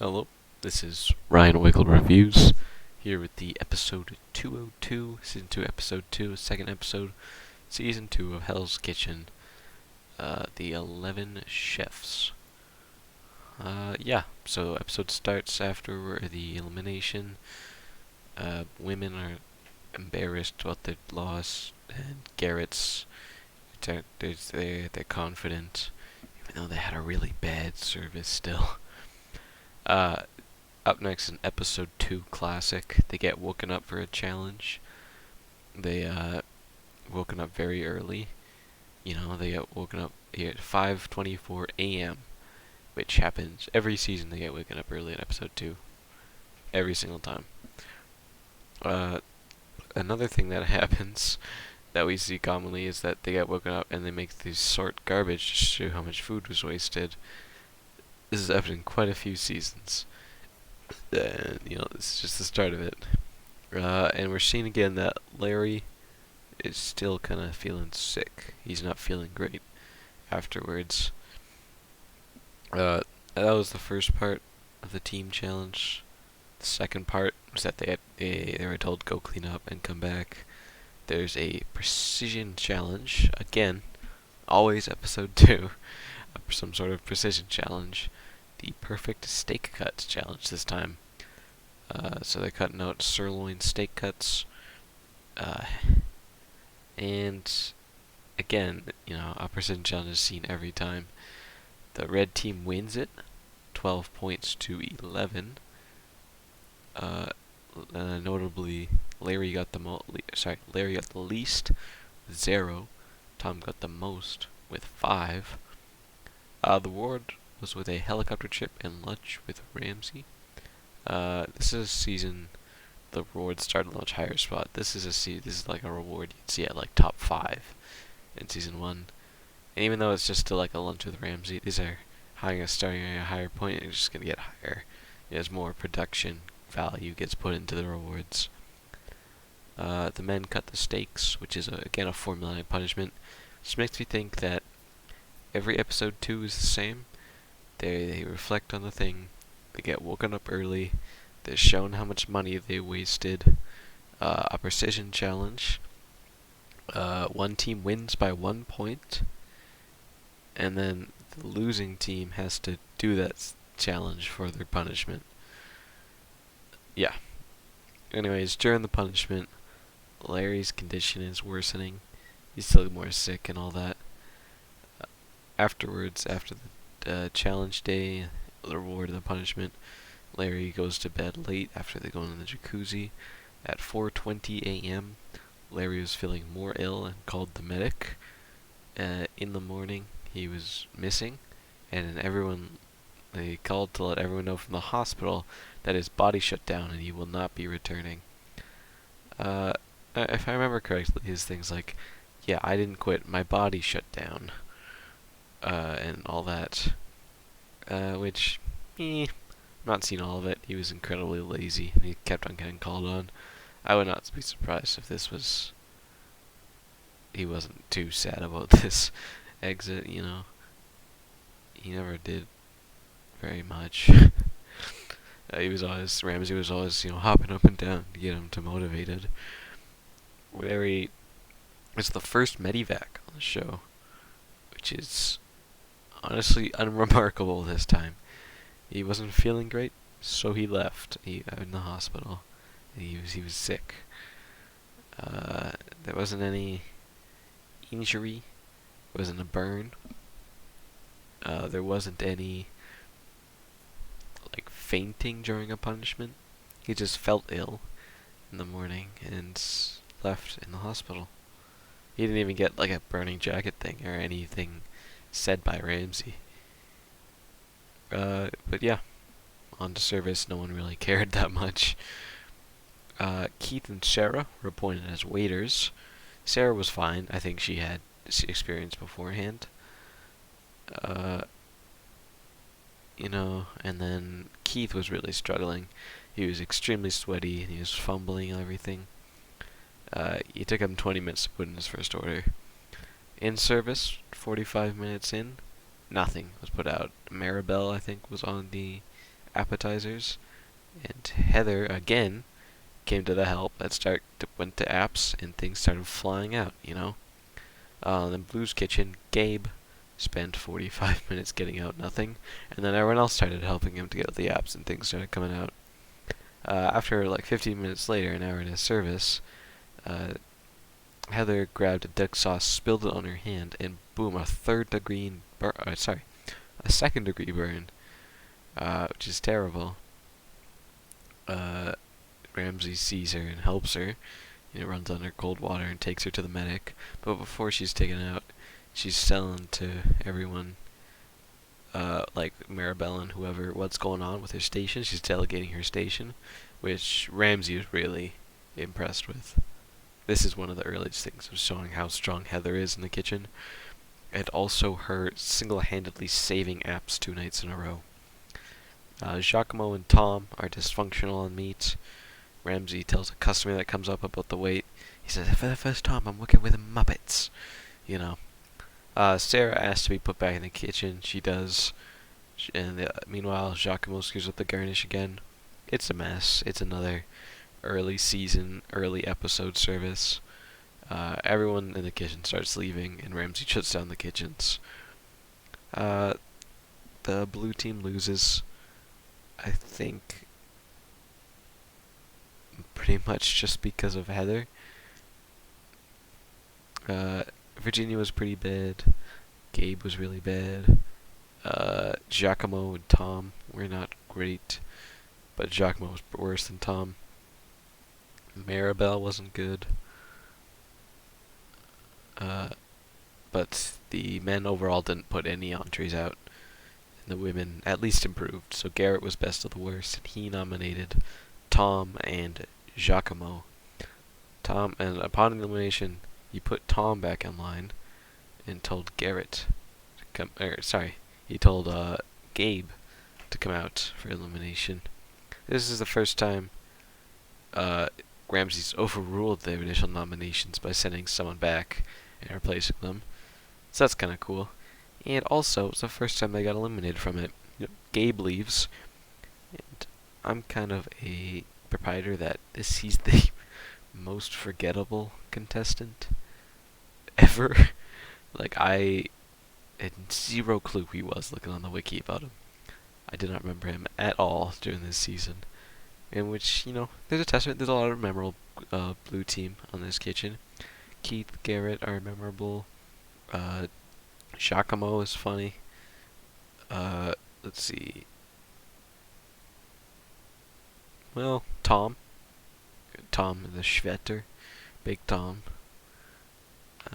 Hello, this is Ryan Wiggle Reviews, here with the episode 202, season 2, episode 2, second episode, season 2 of Hell's Kitchen, the 11 Chefs. So episode starts after the elimination. Women are embarrassed about their loss, and Garrett's, they're confident, even though they had a really bad service still. Uh, Up next in episode 2 classic, they get woken up for a challenge. They woken up very early. They get woken up here at 5:24 a.m., which happens every season. They get woken up early in episode 2, every single time. Another thing that happens that we see commonly is that they get woken up and they make these sort garbage to show how much food was wasted. This is evident in quite a few seasons. And, it's just the start of it. And we're seeing again that Larry is still kind of feeling sick. He's not feeling great afterwards. That was the first part of the team challenge. The second part was that they were told go clean up and come back. There's a precision challenge again, always episode 2, some sort of precision challenge. The perfect steak cuts challenge this time. So they're cutting out sirloin steak cuts. And again, a precision challenge is seen every time. The red team wins it, 12 points to 11. Notably, Larry got Larry got the least, 0. Tom got the most with 5. The reward was with a helicopter trip and lunch with Ramsay. This is a season the reward started a much higher spot. This is like a reward you'd see at like top 5 in season 1. And even though it's just still like a lunch with Ramsay, these are starting at a higher point, and it's just gonna get higher as more production value gets put into the rewards. The men cut the steaks, which is again a formulaic punishment, which makes me think that every episode 2 is the same. They reflect on the thing. They get woken up early. They're shown how much money they wasted. A precision challenge. One team wins by 1 point, and then the losing team has to do that challenge for their punishment. Yeah. Anyways, during the punishment, Larry's condition is worsening. He's still more sick and all that. Afterwards, after the challenge day, the reward and the punishment, Larry goes to bed late after they go in the jacuzzi. At 4:20 a.m., Larry was feeling more ill and called the medic. In the morning, he was missing, and they called to let everyone know from the hospital that his body shut down and he will not be returning. If I remember correctly, his things like, "Yeah, I didn't quit, my body shut down," and all that. Which, I'm not seen all of it. He was incredibly lazy, and he kept on getting called on. I would not be surprised if he wasn't too sad about this exit, He never did very much. Ramsay was always, hopping up and down to get him to motivated. Larry was the first medivac on the show, which is honestly unremarkable this time. He wasn't feeling great, so he left in the hospital. He was sick. There wasn't any injury. There wasn't a burn. There wasn't any fainting during a punishment. He just felt ill in the morning and left in the hospital. He didn't even get a burning jacket thing or anything said by Ramsay. But yeah, on to service. No one really cared that much. Keith and Sarah were appointed as waiters. Sarah was fine. I think she had experience beforehand. And then Keith was really struggling. He was extremely sweaty and he was fumbling and everything. It took him 20 minutes to put in his first order. In service, 45 minutes in, nothing was put out. Maribel, I think, was on the appetizers, and Heather again came to the help. Went to apps, and things started flying out. Then Blue's Kitchen, Gabe spent 45 minutes getting out nothing, and then everyone else started helping him to get the apps, and things started coming out. After like 15 minutes later, an hour in his service, Heather grabbed a duck sauce, spilled it on her hand, and boom, a second degree burn, which is terrible. Ramsey sees her and helps her. Runs under cold water and takes her to the medic. But before she's taken out, she's telling to everyone, like Maribel and whoever, what's going on with her station. She's delegating her station, which Ramsey was really impressed with. This is one of the earliest things of showing how strong Heather is in the kitchen, and also her single-handedly saving apps 2 nights in a row. Giacomo and Tom are dysfunctional on meat. Ramsey tells a customer that comes up about the wait. He says, "For the first time, I'm working with Muppets." Sarah asks to be put back in the kitchen. She does. And meanwhile, Giacomo screws up the garnish again. It's a mess. It's another early season, early episode service. Everyone in the kitchen starts leaving, and Ramsey shuts down the kitchens. The blue team loses, I think, pretty much just because of Heather. Virginia was pretty bad. Gabe was really bad. Giacomo and Tom were not great, but Giacomo was worse than Tom. Maribel wasn't good. But the men overall didn't put any entrees out, and the women at least improved. So Garrett was best of the worst, and he nominated Tom and Giacomo. And upon elimination, he put Tom back in line and told Garrett to come. He told Gabe to come out for elimination. This is the first time Ramsey's overruled the initial nominations by sending someone back and replacing them. So that's kind of cool. And also, it's the first time they got eliminated from it. Gabe leaves, and I'm kind of a proprietor that he's the most forgettable contestant ever. Like, I had zero clue who he was looking on the wiki about him. I did not remember him at all during this season. In which, there's a testament. There's a lot of memorable blue team on this kitchen. Keith, Garrett are memorable. Giacomo is funny. Let's see. Well, Tom the Schvetter. Big Tom.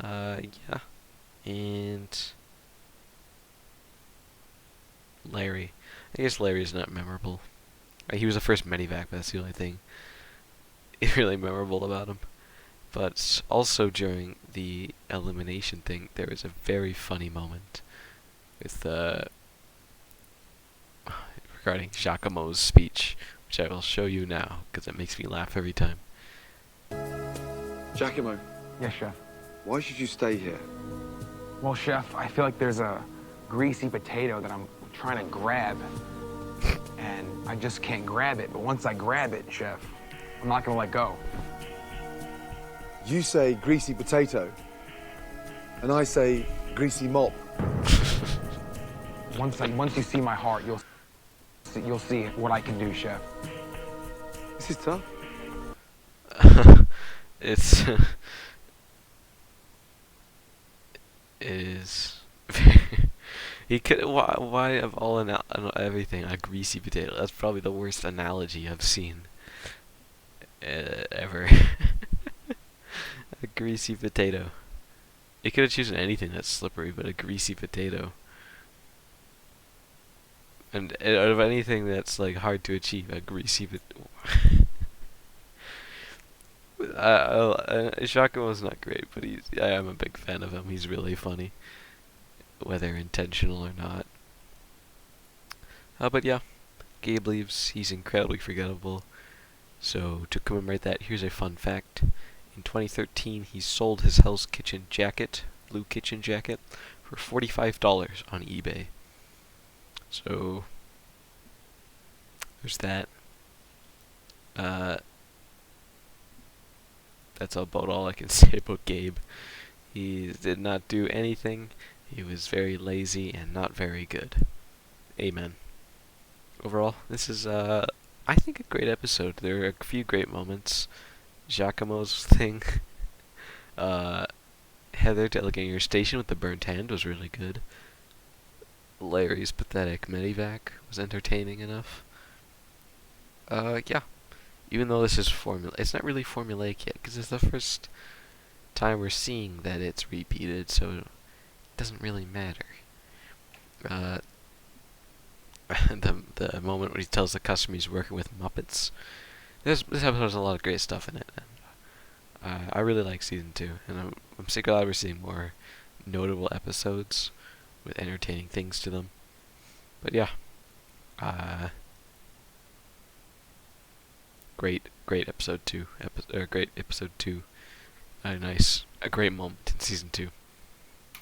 Yeah. And Larry. I guess Larry's not memorable. He was the first medevac, but that's the only thing really memorable about him. But also during the elimination thing, there was a very funny moment with regarding Giacomo's speech, which I will show you now because it makes me laugh every time. Giacomo. Yes, Chef. Why should you stay here? Well, Chef, I feel like there's a greasy potato that I'm trying to grab, and I just can't grab it. But once I grab it, Chef, I'm not gonna let go. You say greasy potato, and I say greasy mop. Once you see my heart, you'll see what I can do, Chef. This is tough. It is. He could. Why of all everything a greasy potato? That's probably the worst analogy I've seen ever. A greasy potato. He could have chosen anything that's slippery, but a greasy potato. And out of anything that's like hard to achieve, a greasy potato. Giacomo's not great, but I am a big fan of him. He's really funny, whether intentional or not. But yeah, Gabe leaves. He's incredibly forgettable. So to commemorate that, here's a fun fact. In 2013, he sold his Hell's Kitchen jacket, blue kitchen jacket, for $45 on eBay. So there's that. Uh, that's about all I can say about Gabe. He did not do anything. He was very lazy and not very good. Amen. Overall, this is, I think, a great episode. There are a few great moments. Giacomo's thing. Heather delegating her station with the burnt hand was really good. Larry's pathetic medevac was entertaining enough. Yeah. Even though this is it's not really formulaic yet, because it's the first time we're seeing that it's repeated, so it doesn't really matter. The moment when he tells the customer he's working with Muppets. This episode has a lot of great stuff in it, and I really like season 2, and I'm so glad we're seeing more notable episodes with entertaining things to them. But yeah, great episode 2. Great episode 2. A great moment in season 2.